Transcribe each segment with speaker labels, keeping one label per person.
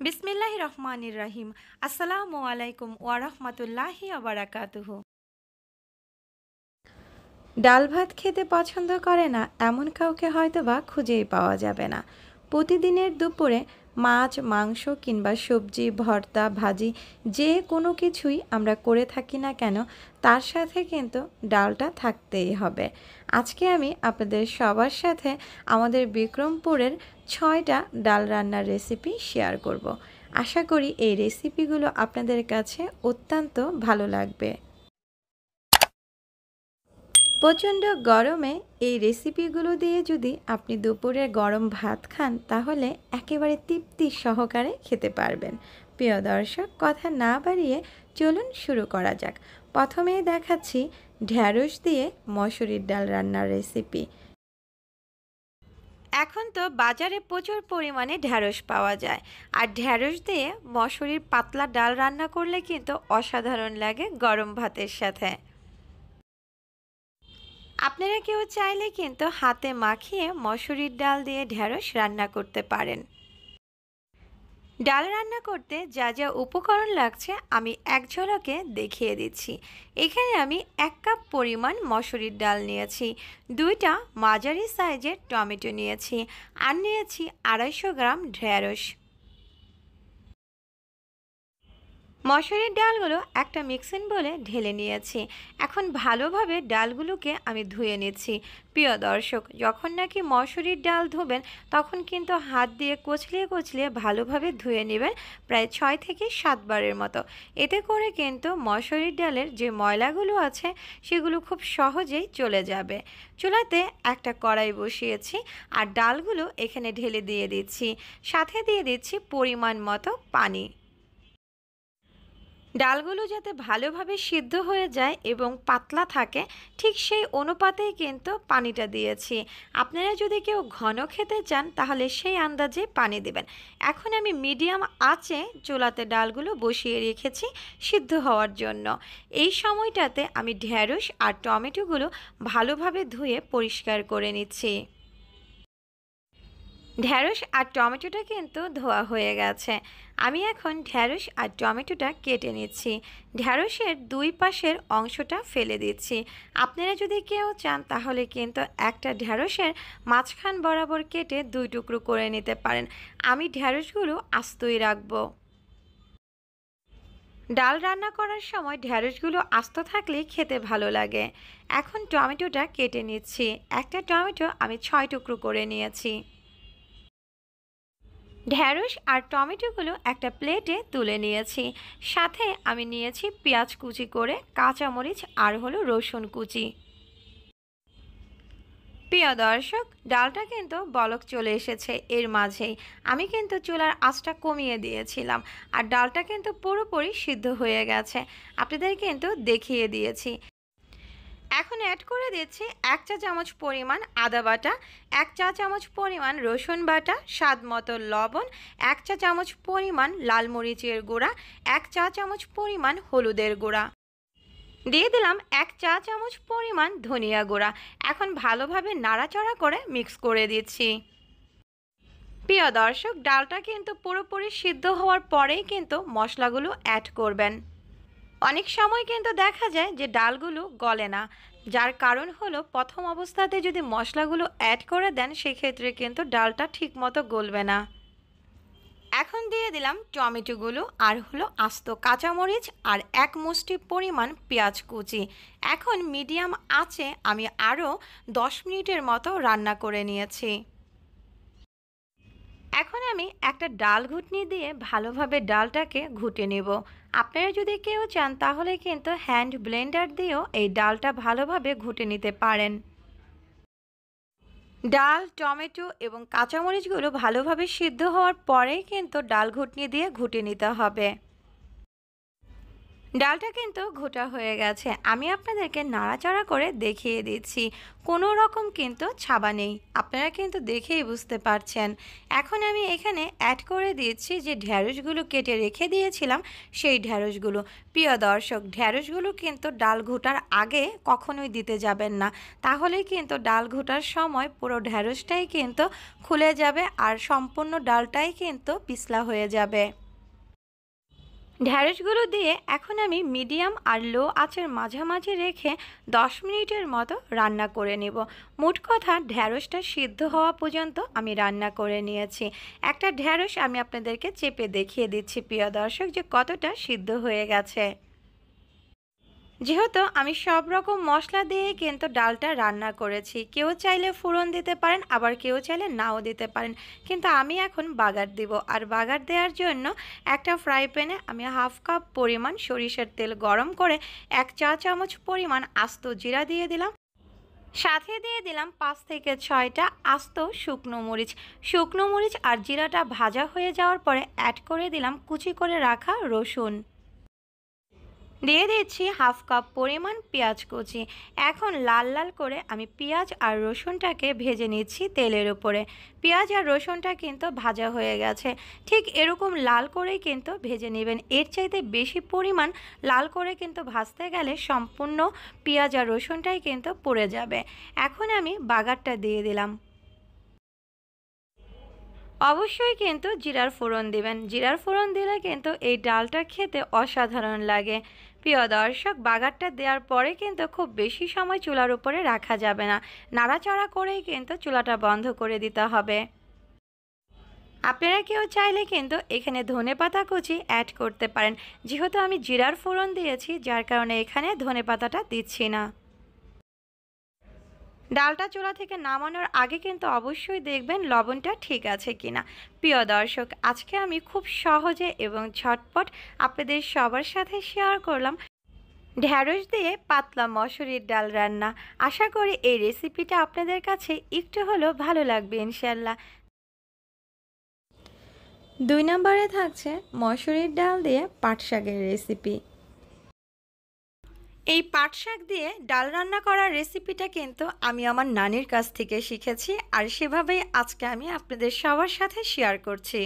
Speaker 1: বিসমিল্লাহির রহমানির রহিম। আসসালামু আলাইকুম ওয়া রাহমাতুল্লাহি ওয়া বারাকাতুহু। ডাল ভাত খেতে পছন্দ করে না এমন কাউকে হয়তোবা খুঁজেই পাওয়া যাবে না। প্রতিদিনের দুপুরে মাছ, মাংস কিংবা সবজি, ভর্তা, ভাজি যে কোনো কিছুই আমরা করে থাকি না কেন, তার সাথে কিন্তু ডালটা থাকতেই হবে। আজকে আমি আপনাদের সবার সাথে আমাদের বিক্রমপুরের ৬টা ডাল রান্নার রেসিপি শেয়ার করব। আশা করি এই রেসিপিগুলো আপনাদের কাছে অত্যন্ত ভালো লাগবে। প্রচণ্ড গরমে এই রেসিপিগুলো দিয়ে যদি আপনি দুপুরে গরম ভাত খান তাহলে একেবারে তৃপ্তি সহকারে খেতে পারবেন। প্রিয় দর্শক, কথা না বাড়িয়ে চলুন শুরু করা যাক। প্রথমেই দেখাচ্ছি ঢ্যাঁড়স দিয়ে মসুরির ডাল রান্নার রেসিপি। এখন তো বাজারে প্রচুর পরিমাণে ঢ্যাঁড়স পাওয়া যায়, আর ঢ্যাঁড়স দিয়ে মসুরির পাতলা ডাল রান্না করলে কিন্তু অসাধারণ লাগে গরম ভাতের সাথে। আপনারা কেউ চাইলে কিন্তু হাতে মাখিয়ে মসুরির ডাল দিয়ে ঢ্যাঁড়স রান্না করতে পারেন। ডাল রান্না করতে যা যা উপকরণ লাগছে আমি এক ঝলকে দেখিয়ে দিচ্ছি। এখানে আমি 1 কাপ পরিমাণ মসুরির ডাল নিয়েছি, 2টা মাঝারি সাইজের টমেটো নিয়েছি, আর নিয়েছি 250 গ্রাম ঢ্যাঁড়স। মসুরির ডালগুলো একটা মিক্সিং বোলে ঢেলে নিয়েছি। এখন ভালোভাবে ডালগুলোকে আমি ধুয়ে নিচ্ছি। প্রিয় দর্শক, যখন নাকি মসুরির ডাল ধোবেন তখন কিন্তু হাত দিয়ে কচলিয়ে কচলিয়ে ভালোভাবে ধুয়ে নেবেন, প্রায় 6 থেকে 7 বারের মতো। এতে করে কিন্তু মসুরির ডালের যে ময়লাগুলো আছে সেগুলো খুব সহজেই চলে যাবে। চুলাতে একটা কড়াই বসিয়েছি আর ডালগুলো এখানে ঢেলে দিয়ে দিচ্ছি, সাথে দিয়ে দিচ্ছি পরিমাণ মতো পানি। ডালগুলো যাতে ভালোভাবে সিদ্ধ হয়ে যায় এবং পাতলা থাকে, ঠিক সেই অনুপাতেই কিন্তু পানিটা দিয়েছি। আপনারা যদি কেউ ঘন খেতে চান তাহলে সেই আন্দাজে পানি দেবেন। এখন আমি মিডিয়াম আঁচে চুলাতে ডালগুলো বসিয়ে রেখেছি সিদ্ধ হওয়ার জন্য। এই সময়টাতে আমি ঢ্যাঁড়স আর টমেটোগুলো ভালোভাবে ধুয়ে পরিষ্কার করে নিচ্ছি। ঢ্যাঁড়স আর টমেটোটা কিন্তু ধোয়া হয়ে গেছে। আমি এখন ঢ্যাঁড়স আর টমেটোটা কেটে নিচ্ছি। ঢ্যাঁড়সের 2 পাশের অংশটা ফেলে দিচ্ছি। আপনারা যদি কেউ চান তাহলে কিন্তু একটা ঢ্যাঁড়সের মাঝখান বরাবর কেটে 2 টুকরো করে নিতে পারেন। আমি ঢ্যাঁড়সগুলো আস্তই রাখবো। ডাল রান্না করার সময় ঢ্যাঁড়সগুলো আস্ত থাকলেই খেতে ভালো লাগে। এখন টমেটোটা কেটে নিচ্ছি। একটা টমেটো আমি 6 টুকরো করে নিয়েছি। ঢ্যাঁড়স আর টমেটোগুলো একটা প্লেটে তুলে নিয়েছি। সাথে আমি নিয়েছি পেঁয়াজ কুচি করে, কাঁচামরিচ আর হলো রসুন কুচি। প্রিয় দর্শক, ডালটা কিন্তু বলক চলে এসেছে এর মাঝেই। আমি কিন্তু চুলার আঁচটা কমিয়ে দিয়েছিলাম, আর ডালটা কিন্তু পুরোপুরি সিদ্ধ হয়ে গেছে। আপনাদের কিন্তু দেখিয়ে দিয়েছি। এখন অ্যাড করে দিচ্ছি 1 চা চামচ পরিমাণ আদা বাটা, 1 চা চামচ পরিমাণ রসুন বাটা, স্বাদ মতো লবণ, 1 চা চামচ পরিমাণ লাল মরিচের গুঁড়া, 1 চা চামচ পরিমাণ হলুদের গুঁড়া। দিয়ে দিলাম 1 চা চামচ পরিমাণ ধনিয়া গুঁড়া। এখন ভালোভাবে নাড়াচাড়া করে মিক্স করে দিচ্ছি। প্রিয় দর্শক, ডালটা কিন্তু পুরোপুরি সিদ্ধ হওয়ার পরেই কিন্তু মশলাগুলো অ্যাড করবেন। অনেক সময় কিন্তু দেখা যায় যে ডালগুলো গলে না, যার কারণ হলো প্রথম অবস্থাতে যদি মশলাগুলো অ্যাড করে দেন সেক্ষেত্রে কিন্তু ডালটা ঠিকমতো গলবে না। এখন দিয়ে দিলাম টমেটোগুলো আর হলো আস্ত কাঁচামরিচ আর 1 মুষ্টি পরিমাণ পেঁয়াজ কুচি। এখন মিডিয়াম আঁচে আমি আরও 10 মিনিটের মতো রান্না করে নিয়েছি। এখন আমি একটা ডাল ঘুটনি দিয়ে ভালোভাবে ডালটাকে ঘুটে নেব। আপনারা যদি কেউ চান তাহলে কিন্তু হ্যান্ড ব্লেন্ডার দিয়েও এই ডালটা ভালোভাবে ঘুটে নিতে পারেন। ডাল, টমেটো এবং কাঁচামরিচগুলো ভালোভাবে সিদ্ধ হওয়ার পরেই কিন্তু ডাল ঘুটনি দিয়ে ঘুটে নিতে হবে। ডালটা কিন্তু ঘোটা হয়ে গেছে, আমি আপনাদেরকে নাড়াচাড়া করে দেখিয়ে দিচ্ছি। কোনো রকম কিন্তু ছাবা নেই, আপনারা কিন্তু দেখেই বুঝতে পারছেন। এখন আমি এখানে অ্যাড করে দিচ্ছি যে ঢ্যাঁড়সগুলো কেটে রেখে দিয়েছিলাম, সেই ঢ্যাঁড়সগুলো। প্রিয় দর্শক, ঢ্যাঁড়সগুলো কিন্তু ডাল ঘোটার আগে কখনোই দিতে যাবেন না, তাহলেই কিন্তু ডাল ঘোটার সময় পুরো ঢ্যাঁড়সটাই কিন্তু খুলে যাবে আর সম্পূর্ণ ডালটাই কিন্তু পিছলা হয়ে যাবে। ঢ্যাঁড়সগুলো দিয়ে এখন আমি মিডিয়াম আর লো আঁচের মাঝামাঝি রেখে 10 মিনিটের মতো রান্না করে নেব। মোট কথা ঢ্যাঁড়সটা সিদ্ধ হওয়া পর্যন্ত আমি রান্না করে নিয়েছি। একটা ঢ্যাঁড়স আমি আপনাদেরকে চেপে দেখিয়ে দিচ্ছি প্রিয় দর্শক যে কতটা সিদ্ধ হয়ে গেছে। যেহেতু আমি সব রকম মশলা দিয়ে কিন্তু ডালটা রান্না করেছি, কেউ চাইলে ফোড়ন দিতে পারেন, আবার কেউ চাইলে নাও দিতে পারেন, কিন্তু আমি এখন বাগার দিব। আর বাগার দেওয়ার জন্য একটা ফ্রাই প্যানে আমি 1/2 কাপ পরিমাণ সরিষার তেল গরম করে 1 চা চামচ পরিমাণ আস্ত জিরা দিয়ে দিলাম। সাথে দিয়ে দিলাম 5 থেকে 6টা আস্ত শুকনো মরিচ। শুকনো মরিচ আর জিরাটা ভাজা হয়ে যাওয়ার পরে অ্যাড করে দিলাম কুচি করে রাখা রসুন। দিয়ে দিচ্ছি 1/2 কাপ পরিমাণ পেঁয়াজ কুচি। এখন লাল লাল করে আমি পেঁয়াজ আর রসুনটাকে ভেজে নিচ্ছি তেলের উপরে। পেঁয়াজ আর রসুনটা কিন্তু ভাজা হয়ে গেছে, ঠিক এরকম লাল করেই কিন্তু ভেজে নেবেন। এর চাইতে বেশি পরিমাণ লাল করে কিন্তু ভাজতে গেলে সম্পূর্ণ পেঁয়াজ আর রসুনটাই কিন্তু পুড়ে যাবে। এখন আমি বাগারটা দিয়ে দিলাম। অবশ্যই কিন্তু জিরার ফোড়ন দিবেন, জিরার ফোড়ন দিলে কিন্তু এই ডালটা খেতে অসাধারণ লাগে। প্রিয় দর্শক, বাগারটা দেওয়ার পরে কিন্তু খুব বেশি সময় চুলার উপরে রাখা যাবে না, নাড়াচাড়া করেই কিন্তু চুলাটা বন্ধ করে দিতে হবে। আপনারা কেউ চাইলে কিন্তু এখানে ধনেপাতা কুচি অ্যাড করতে পারেন, যেহেতু আমি জিরার ফোড়ন দিয়েছি যার কারণে এখানে ধনেপাতাটা দিচ্ছি না। ডালটা চুলা থেকে নামানোর আগে কিন্তু অবশ্যই দেখবেন লবণটা ঠিক আছে কিনা। প্রিয় দর্শক, আজকে আমি খুব সহজে এবং ঝটপট আপনাদের সবার সাথে শেয়ার করলাম ঢ্যাঁড়স দিয়ে পাতলা মসুরির ডাল রান্না। আশা করি এই রেসিপিটা আপনাদের কাছে একটু হলেও ভালো লাগবে ইনশাল্লাহ। 2 নম্বরে থাকছে মসুরির ডাল দিয়ে পাট শাকের রেসিপি। এই পাট শাক দিয়ে ডাল রান্না করার রেসিপিটা কিন্তু আমি আমার নানির কাছ থেকে শিখেছি, আর সেভাবেই আজকে আমি আপনাদের সবার সাথে শেয়ার করছি।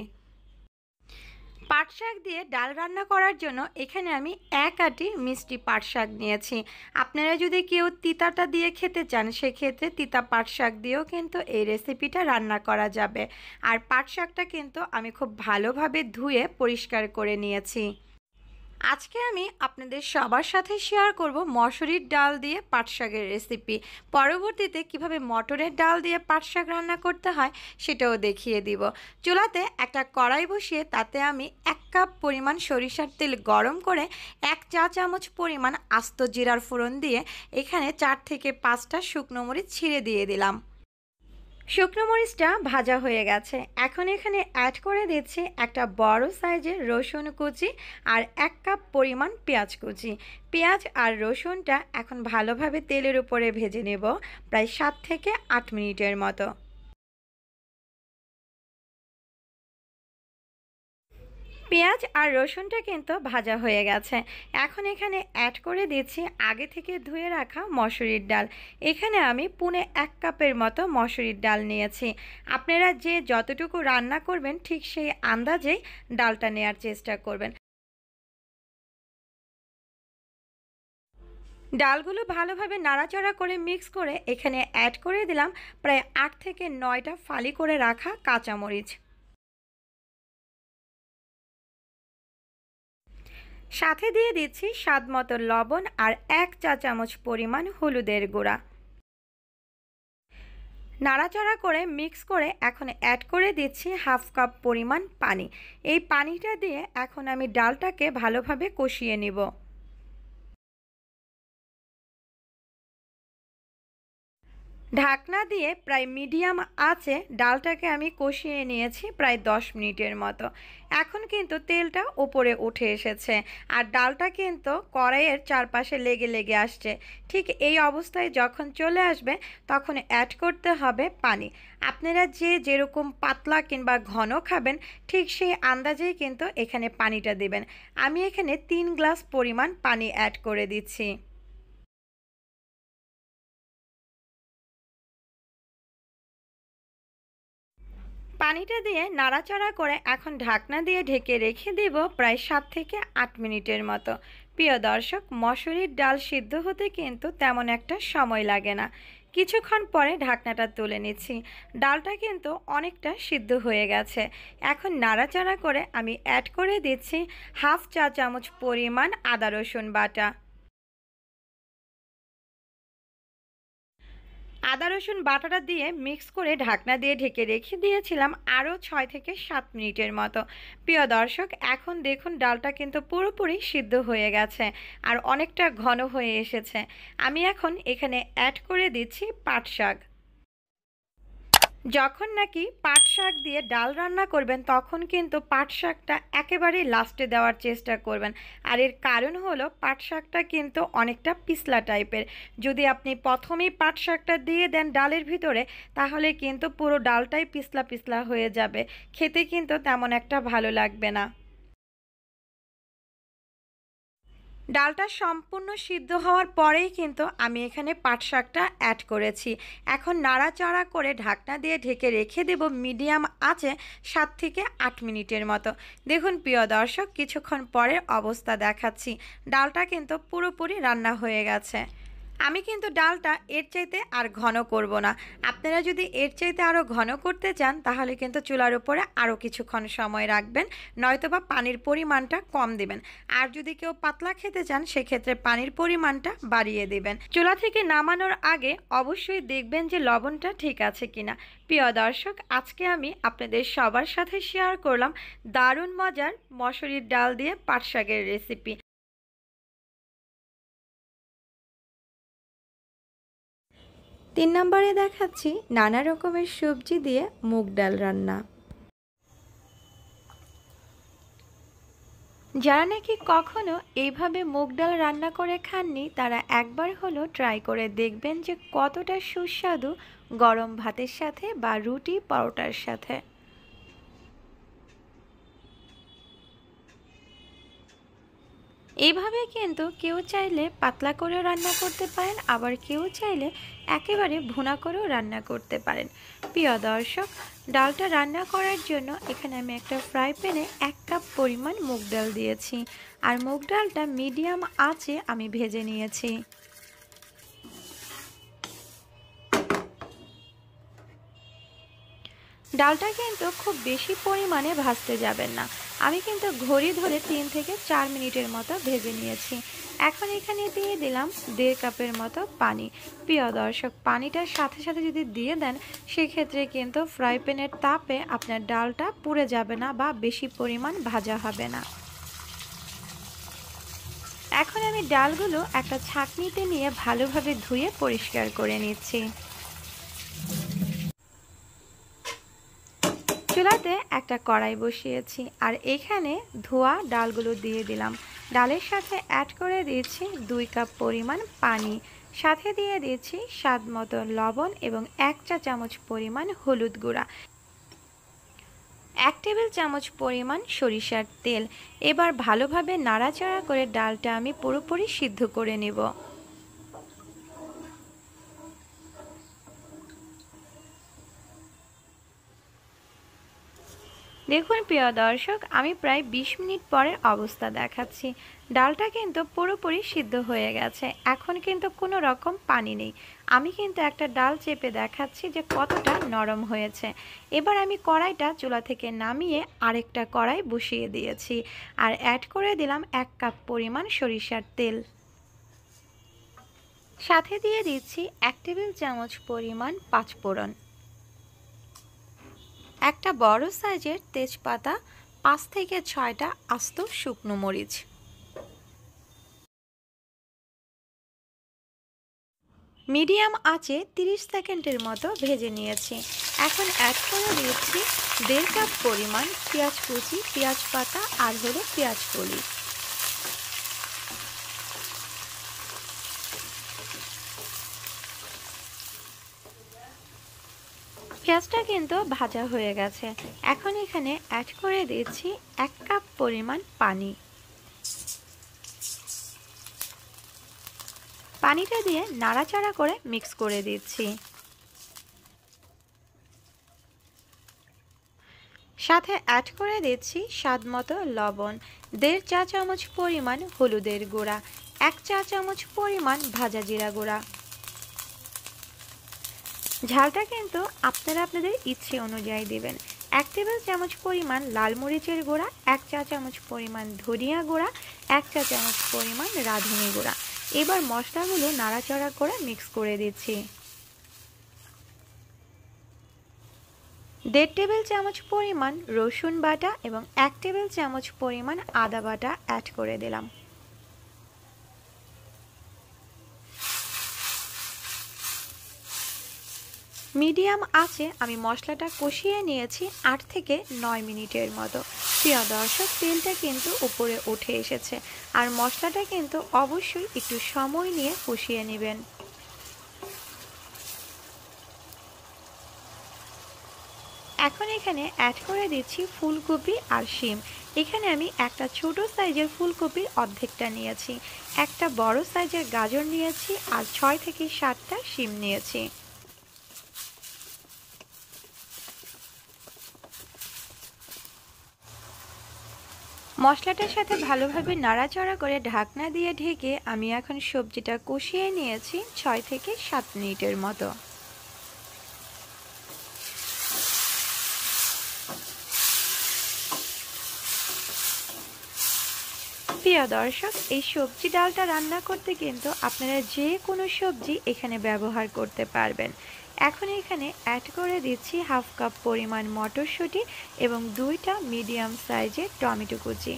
Speaker 1: পাট শাক দিয়ে ডাল রান্না করার জন্য এখানে আমি 1 আটি মিষ্টি পাট শাক নিয়েছি। আপনারা যদি কেউ তিতাটা দিয়ে খেতে চান, সেক্ষেত্রে তিতা পাট শাক দিয়েও কিন্তু এই রেসিপিটা রান্না করা যাবে। আর পাট শাকটা কিন্তু আমি খুব ভালোভাবে ধুয়ে পরিষ্কার করে নিয়েছি। আজকে আমি আপনাদের সবার সাথে শেয়ার করব মসুরির ডাল দিয়ে পাট শাকের রেসিপি। পরবর্তীতে কিভাবে মটরের ডাল দিয়ে পাট শাক রান্না করতে হয় সেটাও দেখিয়ে দিব। চুলাতে একটা কড়াই বসিয়ে তাতে আমি 1 কাপ পরিমাণ সরিষার তেল গরম করে 1 চা চামচ পরিমাণ আস্ত জিরার ফোড়ন দিয়ে এখানে 4 থেকে 5টা শুকনো মরিচ ছিঁড়ে দিয়ে দিলাম। শুকনো মরিচটা ভাজা হয়ে গেছে, এখন এখানে অ্যাড করে দিচ্ছি একটা বড় সাইজের রসুন কুচি আর 1 কাপ পরিমাণ পেঁয়াজ কুচি। পেঁয়াজ আর রসুনটা এখন ভালোভাবে তেলের উপরে ভেজে নেব প্রায় 7 থেকে 8 মিনিটের মতো। পেঁয়াজ আর রসুনটা কিন্তু ভাজা হয়ে গেছে, এখন এখানে অ্যাড করে দিচ্ছি আগে থেকে ধুয়ে রাখা মসুরির ডাল। এখানে আমি 1/2 কাপের মতো মসুরির ডাল নিয়েছি। আপনারা যে যতটুকু রান্না করবেন ঠিক সেই আন্দাজেই ডালটা নেয়ার চেষ্টা করবেন। ডালগুলো ভালোভাবে নাড়াচাড়া করে মিক্স করে এখানে অ্যাড করে দিলাম প্রায় 8 থেকে 9টা ফালি করে রাখা কাঁচামরিচ। সাথে দিয়ে দিচ্ছি স্বাদ মতো লবণ আর 1 চা চামচ পরিমাণ হলুদের গুঁড়া। নাড়াচাড়া করে মিক্স করে এখন অ্যাড করে দিচ্ছি 1/2 কাপ পরিমাণ পানি। এই পানিটা দিয়ে এখন আমি ডালটাকে ভালোভাবে কষিয়ে নিব। ঢাকনা দিয়ে প্রায় মিডিয়াম আঁচে ডালটাকে আমি কষিয়ে নিয়েছি প্রায় 10 মিনিটের মতো। এখন কিন্তু তেলটা উপরে উঠে এসেছে আর ডালটা কিন্তু কড়াইয়ের চারপাশে লেগে লেগে আসছে। ঠিক এই অবস্থায় যখন চলে আসবে তখন অ্যাড করতে হবে পানি। আপনারা যে যেরকম পাতলা কিংবা ঘন খাবেন ঠিক সেই আন্দাজেই কিন্তু এখানে পানিটা দেবেন। আমি এখানে 3 গ্লাস পরিমাণ পানি অ্যাড করে দিচ্ছি। পানিটা দিয়ে নাড়াচাড়া করে এখন ঢাকনা দিয়ে ঢেকে রেখে দেব প্রায় 7 থেকে 8 মিনিটের মতো। প্রিয় দর্শক, মসুরির ডাল সিদ্ধ হতে কিন্তু তেমন একটা সময় লাগে না। কিছুক্ষণ পরে ঢাকনাটা তুলে নিচ্ছি। ডালটা কিন্তু অনেকটা সিদ্ধ হয়ে গেছে। এখন নাড়াচাড়া করে আমি অ্যাড করে দিচ্ছি হাফ চা চামচ পরিমাণ আদা রসুন বাটা। আদা রসুন বাটাটা দিয়ে মিক্স করে ঢাকনা দিয়ে ঢেকে রেখে দিয়েছিলাম আরও 6 থেকে 7 মিনিটের মতো। প্রিয় দর্শক, এখন দেখুন ডালটা কিন্তু পুরোপুরি সিদ্ধ হয়ে গেছে আর অনেকটা ঘন হয়ে এসেছে। আমি এখন এখানে অ্যাড করে দিচ্ছি পাট শাক। যখন নাকি পাট শাক দিয়ে ডাল রান্না করবেন তখন কিন্তু পাট শাকটা একেবারেই লাস্টে দেওয়ার চেষ্টা করবেন। আর এর কারণ হলো পাট শাকটা কিন্তু অনেকটা পিছলা টাইপের। যদি আপনি প্রথমেই পাট শাকটা দিয়ে দেন ডালের ভিতরে তাহলে কিন্তু পুরো ডালটাই পিছলা পিছলা হয়ে যাবে, খেতে কিন্তু তেমন একটা ভালো লাগবে না। ডালটা সম্পূর্ণ সিদ্ধ হওয়ার পরেই কিন্তু আমি এখানে পাট শাকটা অ্যাড করেছি। এখন নাড়াচাড়া করে ঢাকনা দিয়ে ঢেকে রেখে দেব মিডিয়াম আঁচে 7 থেকে 8 মিনিটের মতো। দেখুন প্রিয় দর্শক, কিছুক্ষণ পরের অবস্থা দেখাচ্ছি। ডালটা কিন্তু পুরোপুরি রান্না হয়ে গেছে। আমি কিন্তু ডালটা এর চাইতে আর ঘন করব না। আপনারা যদি এর চাইতে আরও ঘন করতে চান তাহলে কিন্তু চুলার উপরে আরও কিছুক্ষণ সময় রাখবেন, নয়তোবা পানির পরিমাণটা কম দেবেন। আর যদি কেউ পাতলা খেতে চান সেক্ষেত্রে পানির পরিমাণটা বাড়িয়ে দেবেন। চুলা থেকে নামানোর আগে অবশ্যই দেখবেন যে লবণটা ঠিক আছে কিনা। প্রিয় দর্শক, আজকে আমি আপনাদের সবার সাথে শেয়ার করলাম দারুণ মজার মসুরির ডাল দিয়ে পাট শাকের রেসিপি। 3 নম্বরে দেখাচ্ছি নানা রকমের সবজি দিয়ে মুগ ডাল রান্না। যারা নাকি কখনো এইভাবে মুগ ডাল রান্না করে খাননি তারা একবার হলো ট্রাই করে দেখবেন যে কতটা সুস্বাদু গরম ভাতের সাথে বা রুটি পরোটার সাথে। এইভাবে কিন্তু কেউ চাইলে পাতলা করেও রান্না করতে পারেন, আবার কেউ চাইলে একেবারে ভুনা করেও রান্না করতে পারেন। প্রিয় দর্শক, ডালটা রান্না করার জন্য এখানে আমি একটা ফ্রাই প্যানে 1 কাপ পরিমাণ মুগ ডাল দিয়েছি আর মুগ ডালটা মিডিয়াম আঁচে আমি ভেজে নিয়েছি। ডালটা কিন্তু খুব বেশি পরিমাণে ভাজতে যাবেন না। আমি কিন্তু ঘড়ি ধরে 3 থেকে 4 মিনিটের মতো ভেজে নিয়েছি। এখন এখানে দিয়ে দিলাম 1.5 কাপের মতো পানি। প্রিয় দর্শক, পানিটার সাথে সাথে যদি দিয়ে দেন সেক্ষেত্রে কিন্তু ফ্রাই প্যানের তাপে আপনার ডালটা পুড়ে যাবে না বা বেশি পরিমাণ ভাজা হবে না। এখন আমি ডালগুলো একটা ছাঁকনিতে নিয়ে ভালোভাবে ধুয়ে পরিষ্কার করে নিচ্ছি। চুলাতে একটা কড়াই বসিয়েছি আর এখানে ধোয়া ডালগুলো দিয়ে দিলাম। ডালের সাথে অ্যাড করে দিয়েছি 2 কাপ পরিমাণ পানি, সাথে দিয়ে দিয়েছি স্বাদ মতো লবণ এবং 1 চা চামচ পরিমাণ হলুদ গুঁড়া, 1 টেবিল চামচ পরিমাণ সরিষার তেল। এবার ভালোভাবে নাড়াচাড়া করে ডালটা আমি পুরোপুরি সিদ্ধ করে নেব। দেখুন প্রিয় দর্শক, আমি প্রায় 20 মিনিট পরের অবস্থা দেখাচ্ছি। ডালটা কিন্তু পুরোপুরি সিদ্ধ হয়ে গেছে। এখন কিন্তু কোনো রকম পানি নেই। আমি কিন্তু একটা ডাল চেপে দেখাচ্ছি যে কতটা নরম হয়েছে। এবার আমি কড়াইটা চুলা থেকে নামিয়ে আরেকটা কড়াই বসিয়ে দিয়েছি আর অ্যাড করে দিলাম 1 কাপ পরিমাণ সরিষার তেল। সাথে দিয়ে দিচ্ছি 1 টেবিল চামচ পরিমাণ পাঁচফোড়ন, একটা বড় সাইজের তেজপাতা, 5 থেকে 6টা আস্ত শুকনো মরিচ, মিডিয়াম আঁচে 30 সেকেন্ডের মতো ভেজে নিয়েছি। এখন অ্যাড করে দিচ্ছি 1.5 কাপ পরিমাণ পেঁয়াজ কুচি, পেঁয়াজ পাতা আর হলো পেঁয়াজ কলি। পেঁয়াজটা কিন্তু ভাজা হয়ে গেছে। এখন এখানে অ্যাড করে দিচ্ছি 1 কাপ পরিমাণ পানি। পানিটা দিয়ে নাড়াচাড়া করে মিক্স করে দিচ্ছি। সাথে অ্যাড করে দিচ্ছি স্বাদ মতো লবণ, 1.5 চা চামচ পরিমাণ হলুদের গুঁড়া, 1 চা চামচ পরিমাণ ভাজা জিরা গুঁড়া। ঝালটা কিন্তু আপনারা আপনাদের ইচ্ছে অনুযায়ী দিবেন। 1 টেবিল চামচ পরিমাণ লাল মরিচের গুঁড়া, 1 চা চামচ পরিমাণ ধনিয়া গুঁড়া, 1 চা চামচ পরিমাণ রাঁধুনি গুঁড়া। এবার মশলাগুলো নাড়াচাড়া করে মিক্স করে দিচ্ছি। 1.5 টেবিল চামচ পরিমাণ রসুন বাটা এবং 1 টেবিল চামচ পরিমাণ আদা বাটা অ্যাড করে দিলাম। মিডিয়াম আঁচে আমি মশলাটা কষিয়ে নিয়েছি 8 থেকে 9 মিনিটের মতো। প্রিয় দর্শক, তেলটা কিন্তু উপরে উঠে এসেছে আর মশলাটা কিন্তু অবশ্যই একটু সময় নিয়ে কষিয়ে নেবেন। এখন এখানে অ্যাড করে দিচ্ছি ফুলকপি আর শিম। এখানে আমি একটা ছোট সাইজের ফুলকপির অর্ধেকটা নিয়েছি, একটা বড় সাইজের গাজর নিয়েছি আর 6 থেকে 7টা শিম নিয়েছি। মশলাটার সাথে ভালোভাবে নাড়াচাড়া করে ঢাকনা দিয়ে ঢেকে আমি এখন সবজিটা কষিয়ে নিয়েছি 6 থেকে 7 মিনিটের মতো। প্রিয় দর্শক, এই সবজি ডালটা রান্না করতে কিন্তু আপনারা যে কোনো সবজি এখানে ব্যবহার করতে পারবেন। এখন এখানে অ্যাড করে দিচ্ছি 1/2 কাপ পরিমাণ মটরশুঁটি এবং 2টা মিডিয়াম সাইজের টমেটো কুচি।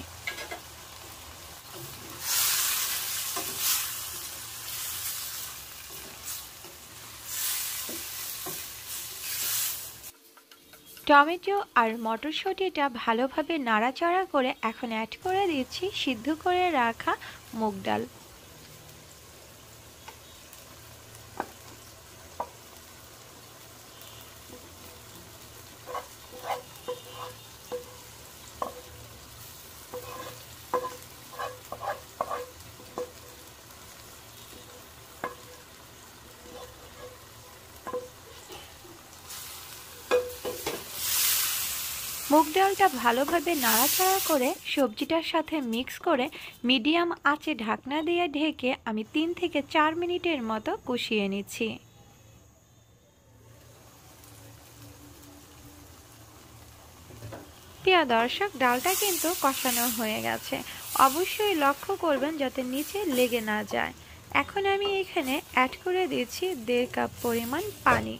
Speaker 1: টমেটো আর মটরশুঁটিটা ভালোভাবে নাড়াচাড়া করে এখন অ্যাড করে দিচ্ছি সিদ্ধ করে রাখা মুগ ডাল। মুগ ডালটা ভালোভাবে নাড়াচাড়া করে সবজিটার সাথে মিক্স করে মিডিয়াম আঁচে ঢাকনা দিয়ে ঢেকে আমি 3 থেকে 4 মিনিটের মতো কষিয়ে নিচ্ছি। প্রিয় দর্শক, ডালটা কিন্তু কষানো হয়ে গেছে। অবশ্যই লক্ষ্য করবেন যাতে নিচে লেগে না যায়। এখন আমি এখানে অ্যাড করে দিচ্ছি 1.5 কাপ পরিমাণ পানি।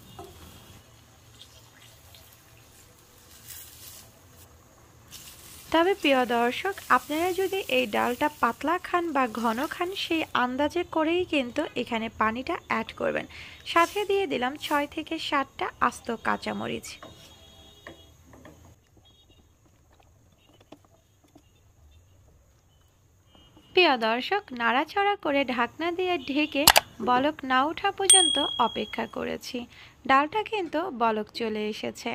Speaker 1: তবে প্রিয় দর্শক, আপনারা যদি এই ডালটা পাতলা খান বা ঘন খান সেই আন্দাজে করেই কিন্তু এখানে পানিটা অ্যাড করবেন। সাথে দিয়ে দিলাম 6 থেকে 7টা আস্ত কাঁচামরিচ। প্রিয় দর্শক, নাড়াচাড়া করে ঢাকনা দিয়ে ঢেকে বলক না ওঠা পর্যন্ত অপেক্ষা করেছি। ডালটা কিন্তু বলক চলে এসেছে।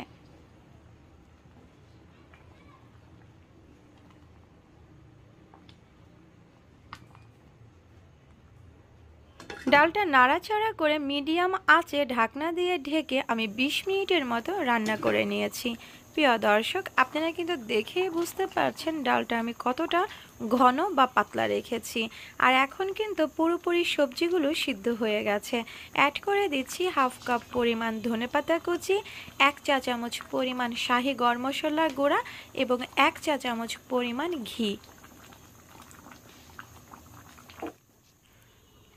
Speaker 1: ডালটা নাড়াচাড়া করে মিডিয়াম আঁচে ঢাকনা দিয়ে ঢেকে আমি 20 মিনিটের মতো রান্না করে নিয়েছি। প্রিয় দর্শক, আপনারা কিন্তু দেখেই বুঝতে পারছেন ডালটা আমি কতটা ঘন বা পাতলা রেখেছি। আর এখন কিন্তু পুরোপুরি সবজিগুলো সিদ্ধ হয়ে গেছে। অ্যাড করে দিচ্ছি 1/2 কাপ পরিমাণ ধনেপাতা কুচি, 1 চা চামচ পরিমাণ শাহি গরম মশলার গুঁড়া এবং 1 চা চামচ পরিমাণ ঘি।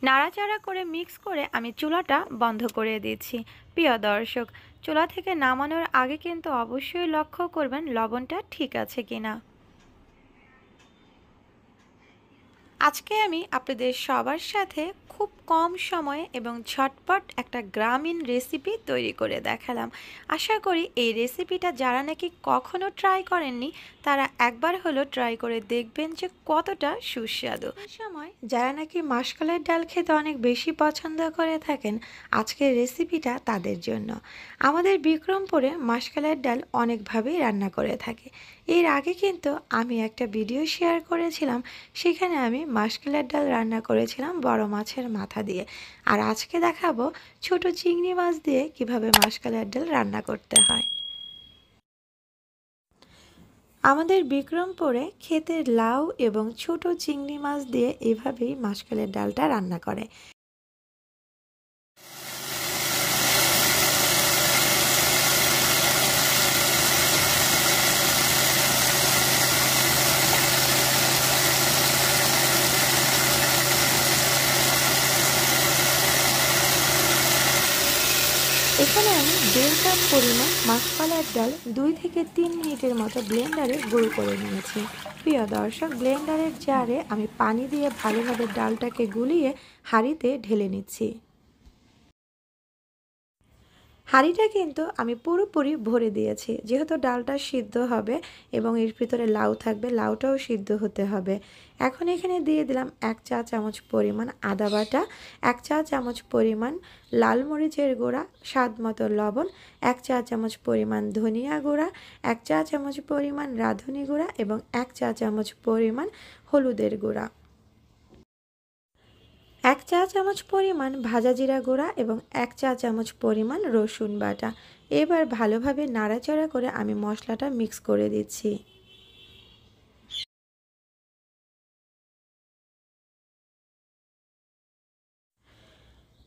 Speaker 1: নাড়াচাড়া করে মিক্স করে আমি চুলাটা বন্ধ করে দিচ্ছি। প্রিয় দর্শক, চুলা থেকে নামানোর আগে কিন্তু অবশ্যই লক্ষ্য করবেন লবণটা ঠিক আছে কিনা। আজকে আমি আপনাদের সবার সাথে খুব কম সময়ে এবং ঝটপট একটা গ্রামীণ রেসিপি তৈরি করে দেখালাম। আশা করি এই রেসিপিটা যারা নাকি কখনো ট্রাই করেননি তারা একবার হলো ট্রাই করে দেখবেন যে কতটা সুস্বাদু। এই সময় যারা নাকি মাসকলাইয়ের ডাল খেতে অনেক বেশি পছন্দ করে থাকেন, আজকের রেসিপিটা তাদের জন্য। আমাদের বিক্রমপুরে মাসকলাইয়ের ডাল অনেকভাবেই রান্না করে থাকে। এর আগে কিন্তু আমি একটা ভিডিও শেয়ার করেছিলাম, সেখানে আমি মাসকলাইয়ের ডাল রান্না করেছিলাম বড় মাছের মাথা দিয়ে। আর আজকে দেখাবো ছোট চিংড়ি মাছ দিয়ে কিভাবে মাসকলাইয়ের ডাল রান্না করতে হয়। আমাদের বিক্রমপুরে ক্ষেতের লাউ এবং ছোট চিংড়ি মাছ দিয়ে এভাবেই মাসকলাইয়ের ডালটা রান্না করে। এখানে আমি 1.5 কাপ পরিমাণ মাসকলাইয়ের ডাল 2 থেকে 3 মিনিটের মতো ব্লেন্ডারে গুঁড়ো করে নিয়েছি। প্রিয় দর্শক, ব্লেন্ডারের জারে আমি পানি দিয়ে ভালোভাবে ডালটাকে গুলিয়ে হাঁড়িতে ঢেলে নিচ্ছি। হাঁড়িটা কিন্তু আমি পুরোপুরি ভরে দিয়েছি, যেহেতু ডালটা সিদ্ধ হবে এবং এর ভিতরে লাউ থাকবে, লাউটাও সিদ্ধ হতে হবে। এখন এখানে দিয়ে দিলাম 1 চা চামচ পরিমাণ আদা বাটা, 1 চা চামচ পরিমাণ লাল মরিচের গুঁড়া, স্বাদ মতো লবণ, 1 চা চামচ পরিমাণ ধনিয়া গুঁড়া, 1 চা চামচ পরিমাণ রাঁধুনি গুঁড়া এবং 1 চা চামচ পরিমাণ হলুদের গুঁড়া, 1 চা চামচ পরিমাণ ভাজা জিরা গুঁড়া এবং 1 চা চামচ পরিমাণ রসুন বাটা। এবার ভালোভাবে নাড়াচাড়া করে আমি মশলাটা মিক্স করে দিচ্ছি।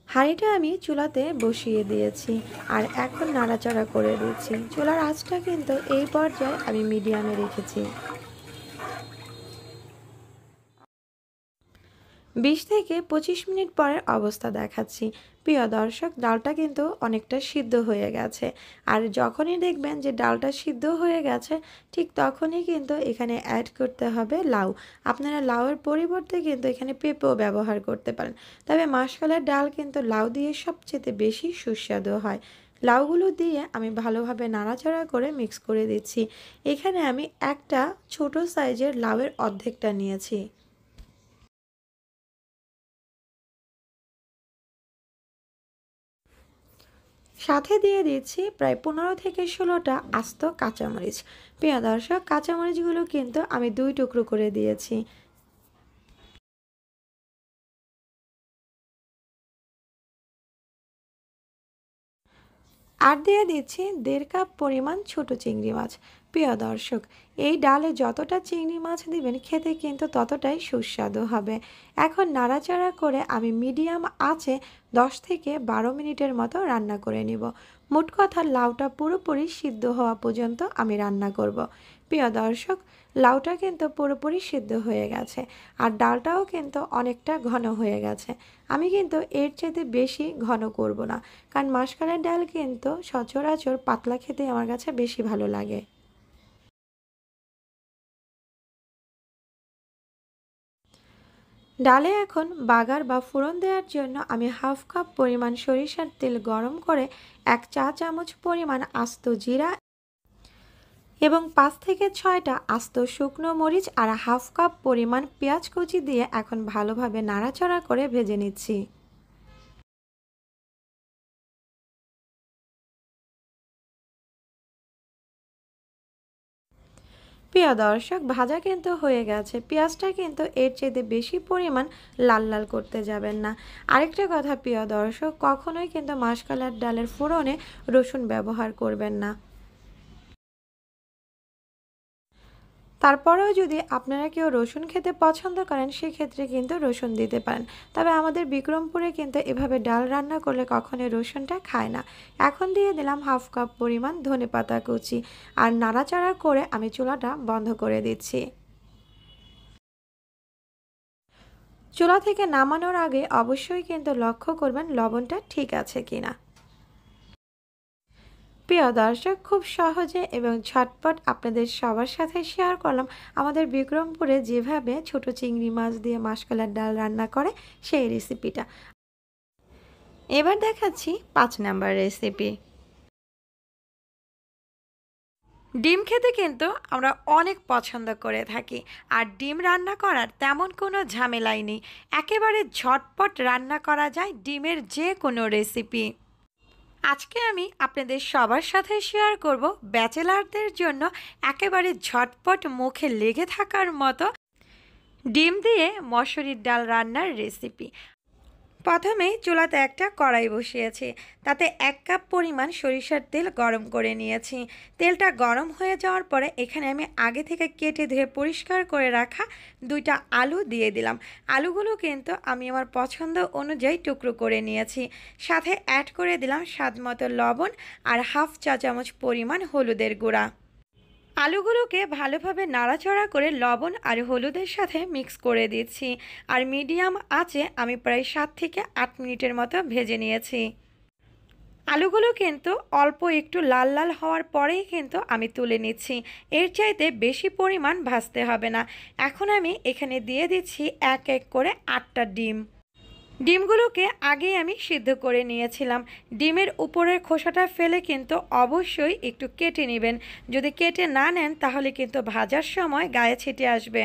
Speaker 1: হাঁড়িটা আমি চুলাতে বসিয়ে দিয়েছি আর এখন নাড়াচাড়া করে দিচ্ছি। চুলার আঁচটা কিন্তু এই পর্যায়ে আমি মিডিয়ামে রেখেছি। 20 থেকে 25 মিনিট পরের অবস্থা দেখাচ্ছি। প্রিয় দর্শক, ডালটা কিন্তু অনেকটা সিদ্ধ হয়ে গেছে। আর যখনই দেখবেন যে ডালটা সিদ্ধ হয়ে গেছে, ঠিক তখনই কিন্তু এখানে অ্যাড করতে হবে লাউ। আপনারা লাউয়ের পরিবর্তে কিন্তু এখানে পেঁপেও ব্যবহার করতে পারেন, তবে মাসকলাইয়ের ডাল কিন্তু লাউ দিয়ে সবচেয়ে বেশি সুস্বাদু হয়। লাউগুলো দিয়ে আমি ভালোভাবে নাড়াচাড়া করে মিক্স করে দিচ্ছি। এখানে আমি একটা ছোট সাইজের লাউয়ের অর্ধেকটা নিয়েছি। সাথে দিয়ে দিচ্ছি প্রায় 15 থেকে 16টা আস্ত কাঁচামরিচ। প্রিয় দর্শক, কাঁচামরিচগুলো কিন্তু আমি 2 টুকরো করে দিয়েছি। আর দিয়ে দিচ্ছি 1.5 কাপ পরিমাণ ছোট চিংড়ি মাছ। প্রিয় দর্শক, এই ডালে যতটা চিংড়ি মাছ দিবেন খেতে কিন্তু ততটাই সুস্বাদু হবে। এখন নাড়াচাড়া করে আমি মিডিয়াম আঁচে 10 থেকে 12 মিনিটের মতো রান্না করে নিব। মোট কথা লাউটা পুরোপুরি সিদ্ধ হওয়া পর্যন্ত আমি রান্না করব। প্রিয় দর্শক, লাউটা কিন্তু পুরোপুরি সিদ্ধ হয়ে গেছে আর ডালটাও কিন্তু অনেকটা ঘন হয়ে গেছে। আমি কিন্তু এর চাইতে বেশি ঘন করব না, কারণ মাসকলাইয়ের ডাল কিন্তু সচরাচর পাতলা খেতে আমার কাছে বেশি ভালো লাগে। ডালে এখন বাগার বা ফোড়ন দেওয়ার জন্য আমি 1/2 কাপ পরিমাণ সরিষার তেল গরম করে 1 চা চামচ পরিমাণ আস্ত জিরা এবং 5 থেকে 6টা আস্ত শুকনো মরিচ আর 1/2 কাপ পরিমাণ পেঁয়াজ কুচি দিয়ে এখন ভালোভাবে নাড়াচাড়া করে ভেজে নিচ্ছি। প্রিয় দর্শক, ভাজা কিন্তু হয়ে গেছে। পেঁয়াজটা কিন্তু এর চেয়ে বেশি পরিমাণ লাল লাল করতে যাবেন না। আরেকটা কথা প্রিয় দর্শক, কখনোই কিন্তু মাসকলাইয়ের ডালের ফোড়নে রসুন ব্যবহার করবেন না। তারপরেও যদি আপনারা কেউ রসুন খেতে পছন্দ করেন, সেক্ষেত্রে কিন্তু রসুন দিতে পারেন। তবে আমাদের বিক্রমপুরে কিন্তু এভাবে ডাল রান্না করলে কখনোই রসুনটা খায় না। এখন দিয়ে দিলাম 1/2 কাপ পরিমাণ ধনেপাতা কুচি আর নাড়াচাড়া করে আমি চুলাটা বন্ধ করে দিচ্ছি। চুলা থেকে নামানোর আগে অবশ্যই কিন্তু লক্ষ্য করবেন লবণটা ঠিক আছে কিনা। প্রিয় দর্শক, খুব সহজে এবং ঝটপট আপনাদের সবার সাথে শেয়ার করলাম আমাদের বিক্রমপুরে যেভাবে ছোট চিংড়ি মাছ দিয়ে মাসকলাইয়ের ডাল রান্না করে সেই রেসিপিটা। এবার দেখাচ্ছি 5 নাম্বার রেসিপি। ডিম খেতে কিন্তু আমরা অনেক পছন্দ করে থাকি, আর ডিম রান্না করার তেমন কোনো ঝামেলাই নেই। একেবারে ঝটপট রান্না করা যায় ডিমের যে কোনো রেসিপি। আজকে আমি আপনাদের সবার সাথে শেয়ার করব ব্যাচেলারদের জন্য একেবারে ঝটপট মুখে লেগে থাকার মতো ডিম দিয়ে মসুরির ডাল রান্নার রেসিপি। প্রথমেই চুলাতে একটা কড়াই বসিয়েছি, তাতে 1 কাপ পরিমাণ সরিষার তেল গরম করে নিয়েছি। তেলটা গরম হয়ে যাওয়ার পরে এখানে আমি আগে থেকে কেটে ধুয়ে পরিষ্কার করে রাখা 2টা আলু দিয়ে দিলাম। আলুগুলো কিন্তু আমি আমার পছন্দ অনুযায়ী টুকরো করে নিয়েছি। সাথে অ্যাড করে দিলাম স্বাদমতো লবণ আর হাফ চা চামচ পরিমাণ হলুদের গুঁড়া। আলুগুলোকে ভালোভাবে নাড়াচাড়া করে লবণ আর হলুদের সাথে মিক্স করে দিচ্ছি, আর মিডিয়াম আঁচে আমি প্রায় 7 থেকে 8 মিনিটের মতো ভেজে নিয়েছি। আলুগুলো কিন্তু অল্প একটু লাল লাল হওয়ার পরেই কিন্তু আমি তুলে নিচ্ছি, এর চাইতে বেশি পরিমাণ ভাজতে হবে না। এখন আমি এখানে দিয়ে দিচ্ছি এক এক করে 8টা ডিম। ডিমগুলোকে আগেই আমি সিদ্ধ করে নিয়েছিলাম। ডিমের উপরের খোসাটা ফেলে কিন্তু অবশ্যই একটু কেটে নেবেন। যদি কেটে না নেন তাহলে কিন্তু ভাজার সময় গায়ে ছিটে আসবে।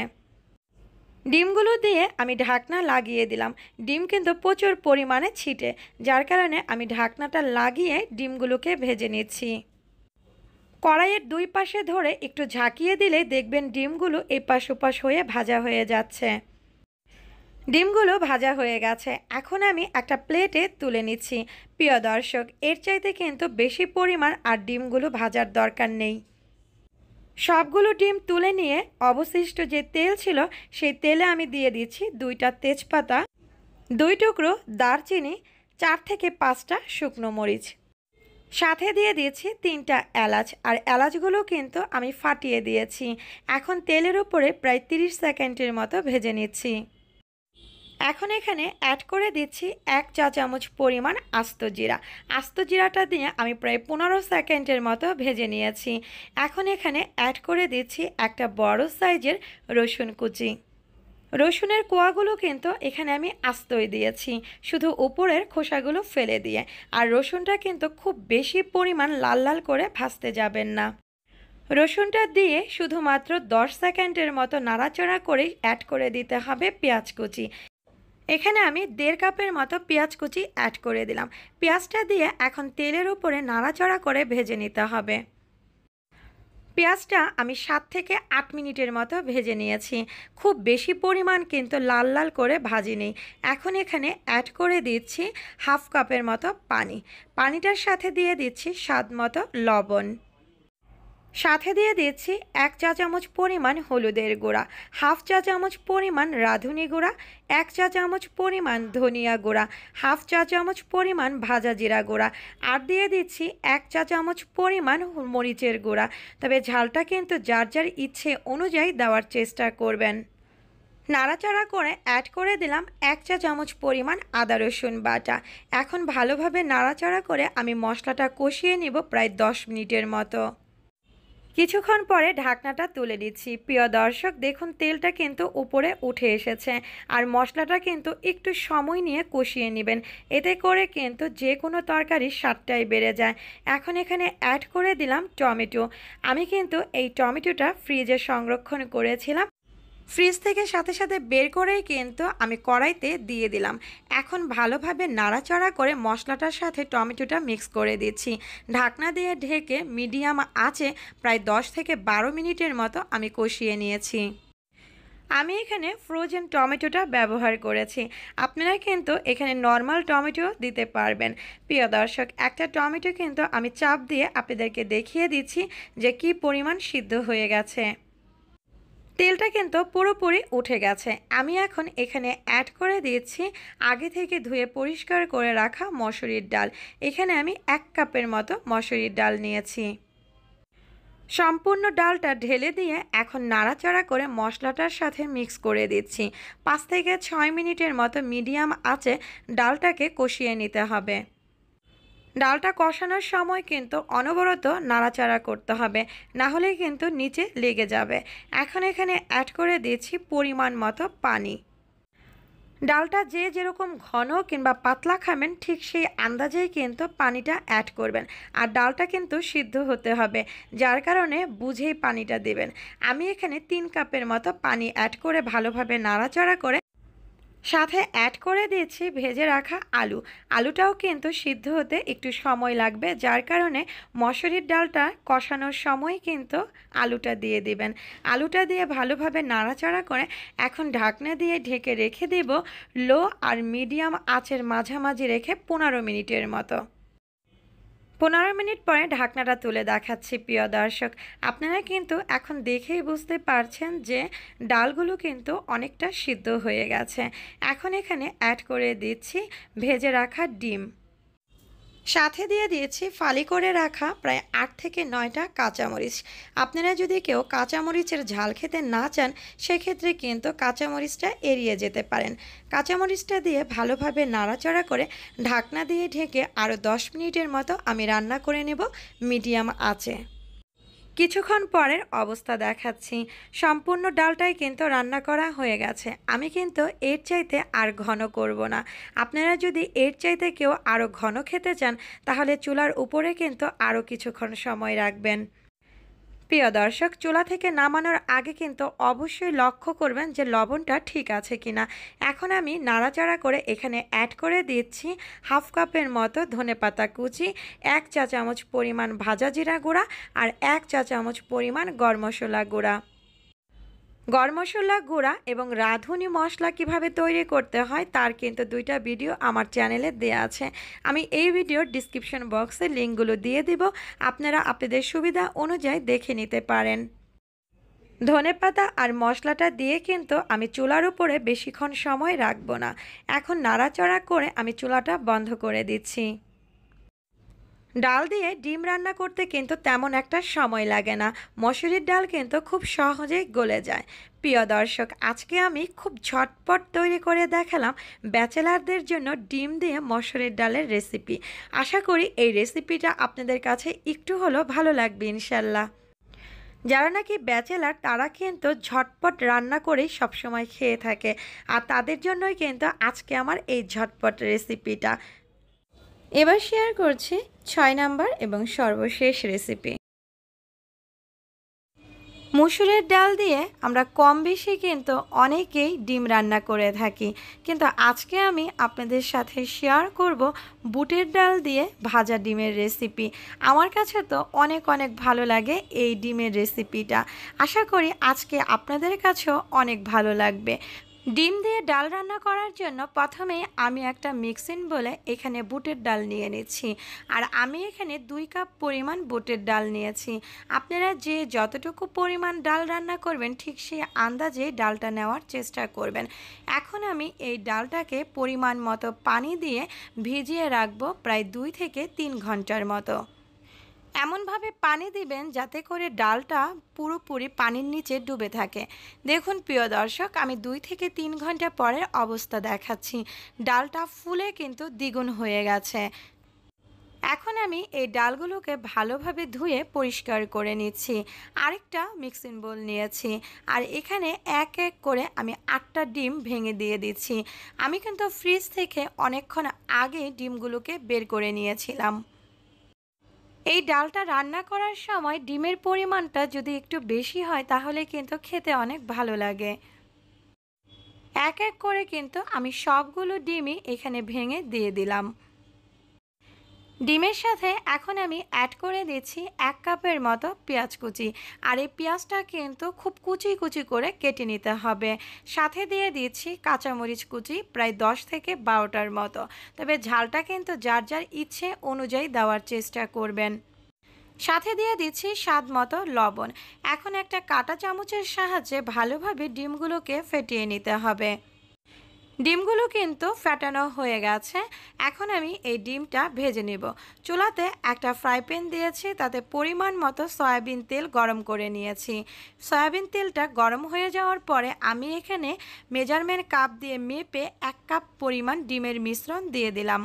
Speaker 1: ডিমগুলো দিয়ে আমি ঢাকনা লাগিয়ে দিলাম। ডিম কিন্তু প্রচুর পরিমাণে ছিটে, যার কারণে আমি ঢাকনাটা লাগিয়ে ডিমগুলোকে ভেজে নিচ্ছি। কড়াইয়ের 2 পাশে ধরে একটু ঝাঁকিয়ে দিলে দেখবেন ডিমগুলো এপাশ ওপাশ হয়ে ভাজা হয়ে যাচ্ছে। ডিমগুলো ভাজা হয়ে গেছে, এখন আমি একটা প্লেটে তুলে নিচ্ছি। প্রিয় দর্শক, এর চাইতে কিন্তু বেশি পরিমাণ আর ডিমগুলো ভাজার দরকার নেই। সবগুলো ডিম তুলে নিয়ে অবশিষ্ট যে তেল ছিল সেই তেলে আমি দিয়ে দিচ্ছি 2টা তেজপাতা, 2 টুকরো দারচিনি, 4 থেকে 5টা শুকনো মরিচ, সাথে দিয়ে দিয়েছি 3টা এলাচ। আর এলাচগুলো কিন্তু আমি ফাটিয়ে দিয়েছি। এখন তেলের উপরে প্রায় 30 সেকেন্ডের মতো ভেজে নিচ্ছি। এখন এখানে অ্যাড করে দিচ্ছি 1 চা চামচ পরিমাণ আস্ত জিরা। আস্ত জিরাটা দিয়ে আমি প্রায় 15 সেকেন্ডের মতো ভেজে নিয়েছি। এখন এখানে অ্যাড করে দিচ্ছি একটা বড় সাইজের রসুন কুচি। রসুনের কোয়াগুলো কিন্তু এখানে আমি আস্তই দিয়েছি, শুধু উপরের খোসাগুলো ফেলে দিয়ে। আর রসুনটা কিন্তু খুব বেশি পরিমাণ লাল লাল করে ভাজতে যাবেন না। রসুনটা দিয়ে শুধুমাত্র 10 সেকেন্ডের মতো নাড়াচাড়া করেই অ্যাড করে দিতে হবে পেঁয়াজ কুচি। এখানে আমি 1.5 কাপের মতো পেঁয়াজ কুচি অ্যাড করে দিলাম। পেঁয়াজটা দিয়ে এখন তেলের উপরে নাড়াচাড়া করে ভেজে নিতে হবে। পেঁয়াজটা আমি 7 থেকে 8 মিনিটের মতো ভেজে নিয়েছি। খুব বেশি পরিমাণ কিন্তু লাল লাল করে ভাজিনি। এখন এখানে অ্যাড করে দিচ্ছি হাফ কাপের মতো পানি। পানিটার সাথে দিয়ে দিচ্ছি স্বাদ মতো লবণ। সাথে দিয়ে দিচ্ছি 1 চা চামচ পরিমাণ হলুদের গুঁড়া, হাফ চা চামচ পরিমাণ রাঁধুনি গুঁড়া, 1 চা চামচ পরিমাণ ধনিয়া গুঁড়া, হাফ চা চামচ পরিমাণ ভাজা জিরা গুঁড়া, আর দিয়ে দিচ্ছি 1 চা চামচ পরিমাণ মরিচের গুঁড়া। তবে ঝালটা কিন্তু যার যার ইচ্ছে অনুযায়ী দেওয়ার চেষ্টা করবেন। নাড়াচাড়া করে অ্যাড করে দিলাম 1 চা চামচ পরিমাণ আদা রসুন বাটা। এখন ভালোভাবে নাড়াচাড়া করে আমি মশলাটা কষিয়ে নিব প্রায় 10 মিনিটের মতো। কিছুক্ষণ পরে ঢাকনাটা তুলে দিচ্ছি। প্রিয় দর্শক, দেখুন তেলটা কিন্তু উপরে উঠে এসেছে, আর মশলাটা কিন্তু একটু সময় নিয়ে কষিয়ে নেবেন, এতে করে কিন্তু যে কোনো তরকারির স্বাদটাই বেড়ে যায়। এখন এখানে অ্যাড করে দিলাম টমেটো। আমি কিন্তু এই টমেটোটা ফ্রিজে সংরক্ষণ করেছিলাম, ফ্রিজ থেকে সাথে সাথে বের করেই কিন্তু আমি কড়াইতে দিয়ে দিলাম। এখন ভালোভাবে নাড়াচাড়া করে মশলাটার সাথে টমেটোটা মিক্স করে দিচ্ছি। ঢাকনা দিয়ে ঢেকে মিডিয়াম আঁচে প্রায় 10 থেকে 12 মিনিটের মতো আমি কষিয়ে নিয়েছি। আমি এখানে ফ্রোজেন টমেটোটা ব্যবহার করেছি, আপনারা কিন্তু এখানে নর্মাল টমেটো দিতে পারবেন। প্রিয় দর্শক, একটা টমেটো কিন্তু আমি চাপ দিয়ে আপনাদেরকে দেখিয়ে দিচ্ছি যে কী পরিমাণ সিদ্ধ হয়ে গেছে। তেলটা কিন্তু পুরোপুরি উঠে গেছে। আমি এখন এখানে অ্যাড করে দিয়েছি আগে থেকে ধুয়ে পরিষ্কার করে রাখা মসুরির ডাল। এখানে আমি 1 কাপের মতো মসুরির ডাল নিয়েছি। সম্পূর্ণ ডালটা ঢেলে দিয়ে এখন নাড়াচাড়া করে মশলাটার সাথে মিক্স করে দিচ্ছি। 5 থেকে 6 মিনিটের মতো মিডিয়াম আঁচে ডালটাকে কষিয়ে নিতে হবে। ডালটা কষানোর সময় কিন্তু অনবরত নাড়াচাড়া করতে হবে, না হলে কিন্তু নিচে লেগে যাবে। এখন এখানে অ্যাড করে দিচ্ছি পরিমাণ মতো পানি। ডালটা যে যেরকম ঘন কিংবা পাতলা খাবেন ঠিক সেই আন্দাজেই কিন্তু পানিটা অ্যাড করবেন। আর ডালটা কিন্তু সিদ্ধ হতে হবে, যার কারণে বুঝেই পানিটা দেবেন। আমি এখানে ৩ কাপের মতো পানি অ্যাড করে ভালোভাবে নাড়াচাড়া করে সাথে অ্যাড করে দিয়েছি ভেজে রাখা আলু। আলুটাও কিন্তু সিদ্ধ হতে একটু সময় লাগবে, যার কারণে মসুরির ডালটা কষানোর সময় কিন্তু আলুটা দিয়ে দিবেন। আলুটা দিয়ে ভালোভাবে নাড়াচাড়া করে এখন ঢাকনা দিয়ে ঢেকে রেখে দেব লো আর মিডিয়াম আঁচের মাঝামাঝি রেখে ১৫ মিনিটের মতো। ১৫ মিনিট পরে ঢাকনাটা তুলে দেখাচ্ছি প্রিয় দর্শক। আপনারা কিন্তু এখন দেখেই বুঝতে পারছেন যে ডালগুলো কিন্তু অনেকটা সিদ্ধ হয়ে গেছে। এখন এখানে অ্যাড করে দিচ্ছি ভেজে রাখা ডিম। সাথে দিয়ে দিয়েছি ফালি করে রাখা প্রায় ৮ থেকে ৯টা কাঁচামরিচ। আপনারা যদি কেউ কাঁচামরিচের ঝাল খেতে না চান, সেক্ষেত্রে কিন্তু কাঁচামরিচটা এড়িয়ে যেতে পারেন। কাঁচামরিচটা দিয়ে ভালোভাবে নাড়াচাড়া করে ঢাকনা দিয়ে ঢেকে আরও ১০ মিনিটের মতো আমি রান্না করে নেব মিডিয়াম আঁচে। কিছুক্ষণ পরের অবস্থা দেখাচ্ছি। সম্পূর্ণ ডালটাই কিন্তু রান্না করা হয়ে গেছে। আমি কিন্তু এর চাইতে আর ঘন করব না। আপনারা যদি এর চাইতে কেউ আরও ঘন খেতে চান, তাহলে চুলার উপরে কিন্তু আরও কিছুক্ষণ সময় রাখবেন। প্রিয় দর্শক, চুলা থেকে নামানোর আগে কিন্তু অবশ্যই লক্ষ্য করবেন যে লবণটা ঠিক আছে কিনা। এখন আমি নাড়াচাড়া করে এখানে অ্যাড করে দিচ্ছি হাফ কাপের মতো ধনেপাতা কুচি, ১ চা চামচ পরিমাণ ভাজা জিরা গুঁড়া আর ১ চা চামচ পরিমাণ গরম মশলা গুঁড়া। গরম মশলা গুঁড়া এবং রাঁধুনি মশলা কিভাবে তৈরি করতে হয় তার কিন্তু ২টা ভিডিও আমার চ্যানেলে দেয়া আছে। আমি এই ভিডিওর ডিসক্রিপশন বক্সে লিঙ্কগুলো দিয়ে দিব, আপনারা আপনাদের সুবিধা অনুযায়ী দেখে নিতে পারেন। ধনেপাতা আর মশলাটা দিয়ে কিন্তু আমি চুলার উপরে বেশিক্ষণ সময় রাখবো না। এখন নাড়াচাড়া করে আমি চুলাটা বন্ধ করে দিচ্ছি। ডাল দিয়ে ডিম রান্না করতে কিন্তু তেমন একটা সময় লাগে না। মসুরির ডাল কিন্তু খুব সহজেই গলে যায়। প্রিয় দর্শক, আজকে আমি খুব ঝটপট তৈরি করে দেখালাম ব্যাচেলারদের জন্য ডিম দিয়ে মসুরির ডালের রেসিপি। আশা করি এই রেসিপিটা আপনাদের কাছে একটু হলেও ভালো লাগবে ইনশাল্লাহ। যারা নাকি ব্যাচেলার তারা কিন্তু ঝটপট রান্না করেই সবসময় খেয়ে থাকে, আর তাদের জন্যই কিন্তু আজকে আমার এই ঝটপট রেসিপিটা। এবার শেয়ার করছি ৬ নাম্বার এবং সর্বশেষ রেসিপি। মুসুরের ডাল দিয়ে আমরা কম বেশি কিন্তু অনেকেই ডিম রান্না করে থাকি, কিন্তু আজকে আমি আপনাদের সাথে শেয়ার করব বুটের ডাল দিয়ে ভাজা ডিমের রেসিপি। আমার কাছে তো অনেক অনেক ভালো লাগে এই ডিমের রেসিপিটা। আশা করি আজকে আপনাদের কাছেও অনেক ভালো লাগবে। ডিম দিয়ে ডাল রান্না করার জন্য প্রথমে আমি একটা মিক্সিং বলে এখানে বুটের ডাল নিয়ে নিচ্ছি। আর আমি এখানে ২ কাপ পরিমাণ বুটের ডাল নিয়েছি। আপনারা যে যতটুকু পরিমাণ ডাল রান্না করবেন ঠিক সেই আন্দাজে ডালটা নেওয়ার চেষ্টা করবেন। এখন আমি এই ডালটাকে পরিমাণ মতো পানি দিয়ে ভিজিয়ে রাখবো প্রায় ২ থেকে ৩ ঘন্টার মতো। এমনভাবে পানি দিবেন যাতে করে ডালটা পুরোপুরি পানির নিচে ডুবে থাকে। দেখুন প্রিয় দর্শক, আমি ২ থেকে ৩ ঘন্টা পরের অবস্থা দেখাচ্ছি। ডালটা ফুলে কিন্তু দ্বিগুণ হয়ে গেছে। এখন আমি এই ডালগুলোকে ভালোভাবে ধুয়ে পরিষ্কার করে নিচ্ছি। আরেকটা মিক্সিং বোল নিয়েছি, আর এখানে এক এক করে আমি ৮টা ডিম ভেঙে দিয়ে দিচ্ছি। আমি কিন্তু ফ্রিজ থেকে অনেকক্ষণ আগে ডিমগুলোকে বের করে নিয়েছিলাম। এই ডালটা রান্না করার সময় ডিমের পরিমাণটা যদি একটু বেশি হয় তাহলে কিন্তু খেতে অনেক ভালো লাগে। এক এক করে কিন্তু আমি সবগুলো ডিমই এখানে ভেঙে দিয়ে দিলাম। ডিমের সাথে এখন আমি অ্যাড করে দিচ্ছি ১ কাপের মতো পেঁয়াজ কুচি, আর এই পেঁয়াজটা কিন্তু খুব কুচি কুচি করে কেটে নিতে হবে। সাথে দিয়ে দিচ্ছি কাঁচামরিচ কুচি প্রায় ১০ থেকে ১২টার মতো, তবে ঝালটা কিন্তু যার যার ইচ্ছে অনুযায়ী দেওয়ার চেষ্টা করবেন। সাথে দিয়ে দিচ্ছি স্বাদ মতো লবণ। এখন একটা কাঁটা চামচের সাহায্যে ভালোভাবে ডিমগুলোকে ফেটিয়ে নিতে হবে। ডিমগুলো কিন্তু ফেটানো হয়ে গেছে। এখন আমি এই ডিমটা ভেজে নেব। চুলাতে একটা ফ্রাই প্যান দিয়েছি, তাতে পরিমাণ মতো সয়াবিন তেল গরম করে নিয়েছি। সয়াবিন তেলটা গরম হয়ে যাওয়ার পরে আমি এখানে মেজারমেন্ট কাপ দিয়ে মেপে ১ কাপ পরিমাণ ডিমের মিশ্রণ দিয়ে দিলাম।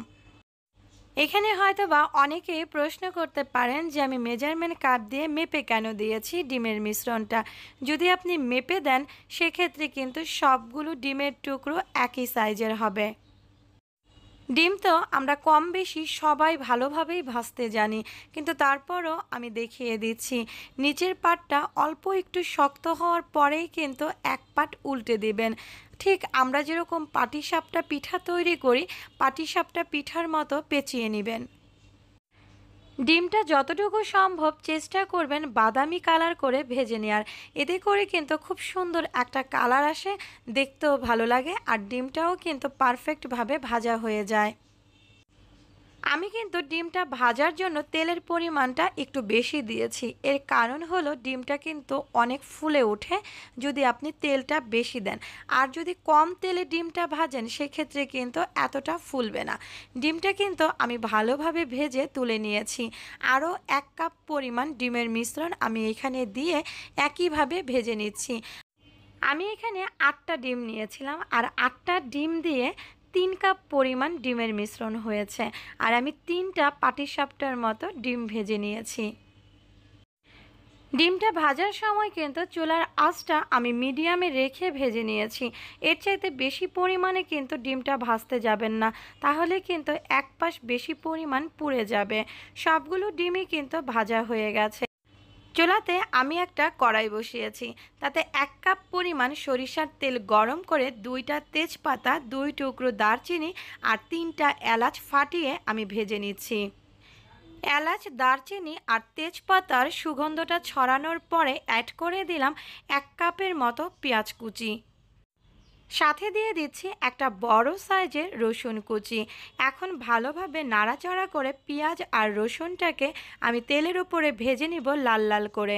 Speaker 1: এখানে হয়তোবা অনেকেই প্রশ্ন করতে পারেন যে আমি মেজারমেন্ট কাপ দিয়ে মেপে কেন দিয়েছি ডিমের মিশ্রণটা। যদি আপনি মেপে দেন সেক্ষেত্রে কিন্তু সবগুলো ডিমের টুকরো একই সাইজের হবে। ডিম তো আমরা কম বেশি সবাই ভালোভাবেই ভাজতে জানি, কিন্তু তারপরও আমি দেখিয়ে দিচ্ছি। নিচের পাটটা অল্প একটু শক্ত হওয়ার পরেই কিন্তু এক পাট উল্টে দিবেন। ঠিক আমরা যেরকম পাটিসাপটা পিঠা তৈরি করি, পাটিসাপটা পিঠার মতো পেঁচিয়ে নেবেন। ডিমটা যতটুকু সম্ভব চেষ্টা করবেন বাদামি কালার করে ভেজে নেওয়ার। এতে করে কিন্তু খুব সুন্দর একটা কালার আসে, দেখতেও ভালো লাগে, আর ডিমটাও কিন্তু পারফেক্টভাবে ভাজা হয়ে যায়। আমি কিন্তু ডিমটা ভাজার জন্য তেলের পরিমাণটা একটু বেশি দিয়েছি। এর কারণ হলো ডিমটা কিন্তু অনেক ফুলে ওঠে যদি আপনি তেলটা বেশি দেন। আর যদি কম তেলে ডিমটা ভাজেন সেক্ষেত্রে কিন্তু এতটা ফুলবে না। ডিমটা কিন্তু আমি ভালোভাবে ভেজে তুলে নিয়েছি। আরও 1 কাপ পরিমাণ ডিমের মিশ্রণ আমি এখানে দিয়ে একইভাবে ভেজে নিচ্ছি। আমি এখানে 8টা ডিম নিয়েছিলাম, আর 8টা ডিম দিয়ে 3 কাপ পরিমাণ ডিমের মিশ্রণ হয়েছে। আর আমি 3টা পাটিসাপটার মতো ডিম ভেজে নিয়েছি। ডিমটা ভাজার সময় কিন্তু চুলার আঁচটা আমি মিডিয়ামে রেখে ভেজে নিয়েছি। এর চাইতে বেশি পরিমাণে কিন্তু ডিমটা ভাজতে যাবেন না, তাহলে কিন্তু এক পাশ বেশি পরিমাণ পুড়ে যাবে। সবগুলো ডিমই কিন্তু ভাজা হয়ে গেছে। চুলাতে আমি একটা কড়াই বসিয়েছি, তাতে 1 কাপ পরিমাণ সরিষার তেল গরম করে 2টা তেজপাতা, 2 টুকরো দারচিনি আর 3টা এলাচ ফাটিয়ে আমি ভেজে নিচ্ছি। এলাচ, দারচিনি আর তেজপাতার সুগন্ধটা ছড়ানোর পরে অ্যাড করে দিলাম 1 কাপের মতো পেঁয়াজ কুচি। সাথে দিয়ে দিচ্ছি একটা বড় সাইজের রসুন কুচি। এখন ভালোভাবে নাড়াচাড়া করে পেঁয়াজ আর রসুনটাকে আমি তেলের উপরে ভেজে নিব লাল লাল করে।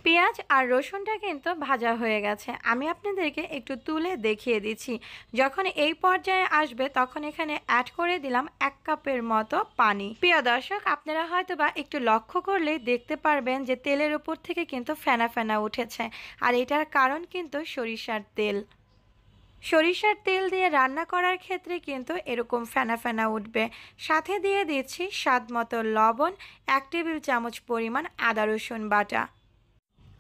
Speaker 1: পেঁয়াজ আর রসুনটা কিন্তু ভাজা হয়ে গেছে। আমি আপনাদেরকে একটু তুলে দেখিয়ে দিচ্ছি। যখন এই পর্যায়ে আসবে তখন এখানে অ্যাড করে দিলাম 1 কাপের মতো পানি। প্রিয় দর্শক, আপনারা হয়তোবা একটু লক্ষ্য করলেই দেখতে পারবেন যে তেলের উপর থেকে কিন্তু ফেনা ফেনা উঠেছে, আর এটার কারণ কিন্তু সরিষার তেল। সরিষার তেল দিয়ে রান্না করার ক্ষেত্রে কিন্তু এরকম ফেনা ফেনা উঠবে। সাথে দিয়ে দিচ্ছি স্বাদ মতো লবণ, 1 টেবিল চামচ পরিমাণ আদা রসুন বাটা।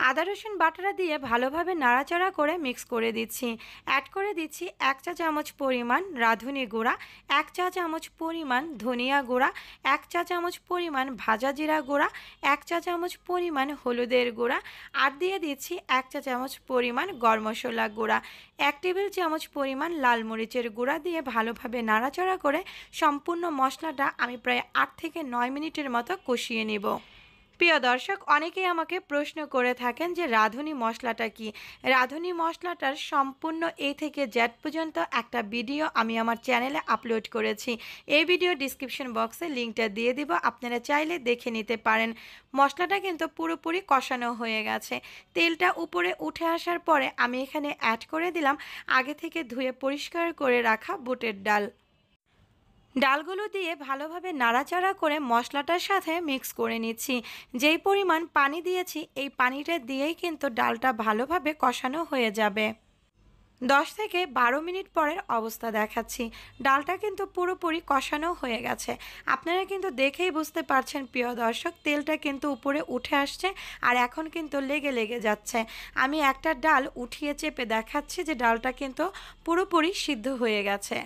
Speaker 1: আদা রসুন বাটাটা দিয়ে ভালোভাবে নাড়াচাড়া করে মিক্স করে দিচ্ছি। অ্যাড করে দিচ্ছি 1 চা চামচ পরিমাণ রাঁধুনি গুঁড়া, 1 চা চামচ পরিমাণ ধনিয়া গুঁড়া, 1 চা চামচ পরিমাণ ভাজা জিরা গুঁড়া, 1 চা চামচ পরিমাণ হলুদের গুঁড়া, আর দিয়ে দিচ্ছি 1 চা চামচ পরিমাণ গরম মশলা গুঁড়া, 1 টেবিল চামচ পরিমাণ লাল মরিচের গুঁড়া দিয়ে ভালোভাবে নাড়াচাড়া করে সম্পূর্ণ মশলাটা আমি প্রায় 8 থেকে 9 মিনিটের মতো কষিয়ে নেব। প্রিয় দর্শক, অনেকেই আমাকে প্রশ্ন করে থাকেন যে রাঁধুনি মশলাটা কি। রাঁধুনি মশলাটার সম্পূর্ণ এ থেকে জেড পর্যন্ত একটা ভিডিও আমি আমার চ্যানেলে আপলোড করেছি। এই ভিডিও ডিসক্রিপশন বক্সে লিঙ্কটা দিয়ে দিব, আপনারা চাইলে দেখে নিতে পারেন। মশলাটা কিন্তু পুরোপুরি কষানো হয়ে গেছে। তেলটা উপরে উঠে আসার পরে আমি এখানে অ্যাড করে দিলাম আগে থেকে ধুয়ে পরিষ্কার করে রাখা বুটের ডাল। ডালগুলো দিয়ে ভালোভাবে নাড়াচাড়া করে মশলাটার সাথে মিক্স করে নিচ্ছি। যেই পরিমাণ পানি দিয়েছি এই পানিটা দিয়েই কিন্তু ডালটা ভালোভাবে কষানো হয়ে যাবে। 10 থেকে 12 মিনিট পরের অবস্থা দেখাচ্ছি। ডালটা কিন্তু পুরোপুরি কষানো হয়ে গেছে। আপনারা কিন্তু দেখেই বুঝতে পারছেন প্রিয় দর্শক, তেলটা কিন্তু উপরে উঠে আসছে আর এখন কিন্তু লেগে লেগে যাচ্ছে। আমি একটা ডাল উঠিয়ে চেপে দেখাচ্ছি যে ডালটা কিন্তু পুরোপুরি সিদ্ধ হয়ে গেছে।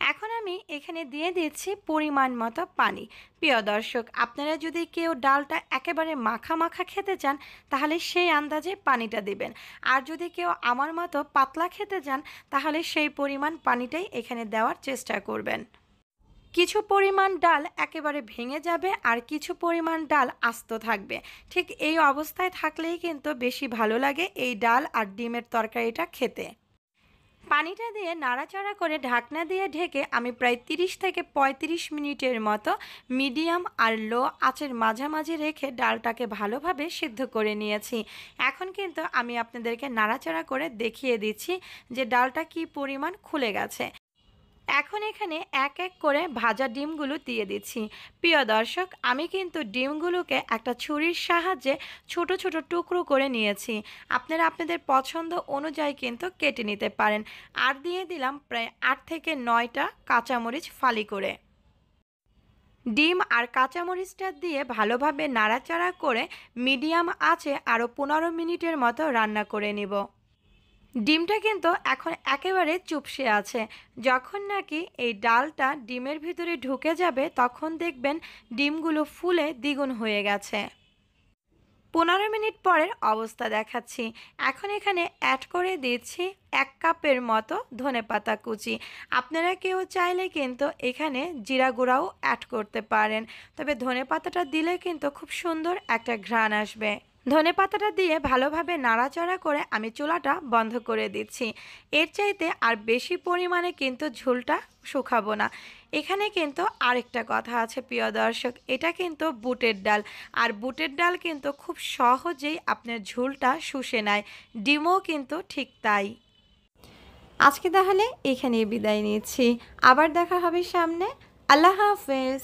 Speaker 1: এখন আমি এখানে দিয়ে দিচ্ছি পরিমাণ মতো পানি। প্রিয় দর্শক, আপনারা যদি কেউ ডালটা একেবারে মাখা মাখা খেতে চান তাহলে সেই আন্দাজে পানিটা দিবেন, আর যদি কেউ আমার মতো পাতলা খেতে চান তাহলে সেই পরিমাণ পানিটাই এখানে দেওয়ার চেষ্টা করবেন। কিছু পরিমাণ ডাল একেবারে ভেঙে যাবে আর কিছু পরিমাণ ডাল আস্ত থাকবে। ঠিক এই অবস্থায় থাকলেই কিন্তু বেশি ভালো লাগে এই ডাল আর ডিমের তরকারিটা খেতে। পানিটা দিয়ে নাড়াচাড়া করে ঢাকনা দিয়ে ঢেকে আমি প্রায় 30 থেকে 35 মিনিটের মতো মিডিয়াম আর লো আঁচের মাঝামাঝি রেখে ডালটাকে ভালোভাবে সিদ্ধ করে নিয়েছি। এখন কিন্তু আমি আপনাদেরকে নাড়াচাড়া করে দেখিয়ে দিচ্ছি যে ডালটা কি পরিমাণ খুলে গেছে। এখন এখানে এক এক করে ভাজা ডিমগুলো দিয়ে দিচ্ছি। প্রিয় দর্শক, আমি কিন্তু ডিমগুলোকে একটা ছুরির সাহায্যে ছোট ছোট টুকরো করে নিয়েছি। আপনারা আপনাদের পছন্দ অনুযায়ী কিন্তু কেটে নিতে পারেন। আর দিয়ে দিলাম প্রায় 8 থেকে 9টা কাঁচামরিচ ফালি করে। ডিম আর কাঁচামরিচটা দিয়ে ভালোভাবে নাড়াচাড়া করে মিডিয়াম আঁচে আরও 15 মিনিটের মতো রান্না করে নিব। ডিমটা কিন্তু এখন একেবারে চুপসে আছে। যখন নাকি এই ডালটা ডিমের ভিতরে ঢুকে যাবে তখন দেখবেন ডিমগুলো ফুলে দ্বিগুণ হয়ে গেছে। 15 মিনিট পরের অবস্থা দেখাচ্ছি। এখন এখানে অ্যাড করে দিচ্ছি 1 কাপের মতো ধনেপাতা কুচি। আপনারা কেউ চাইলে কিন্তু এখানে জিরা গুঁড়াও অ্যাড করতে পারেন, তবে ধনেপাতাটা দিলে কিন্তু খুব সুন্দর একটা ঘ্রাণ আসবে। ধনেপাতাটা দিয়ে ভালোভাবে নাড়াচাড়া করে আমি চুলাটা বন্ধ করে দিচ্ছি। এর চাইতে আর বেশি পরিমাণে কিন্তু ঝোলটা শুকাবো না। এখানে কিন্তু আরেকটা কথা আছে প্রিয় দর্শক, এটা কিন্তু বুটের ডাল, আর বুটের ডাল কিন্তু খুব সহজেই আপনার ঝোলটা শুষে নেয়। ডিমও কিন্তু ঠিক তাই। আজকে তাহলে এখানেই বিদায় নিচ্ছি, আবার দেখা হবে সামনে। আল্লাহ হাফেজ।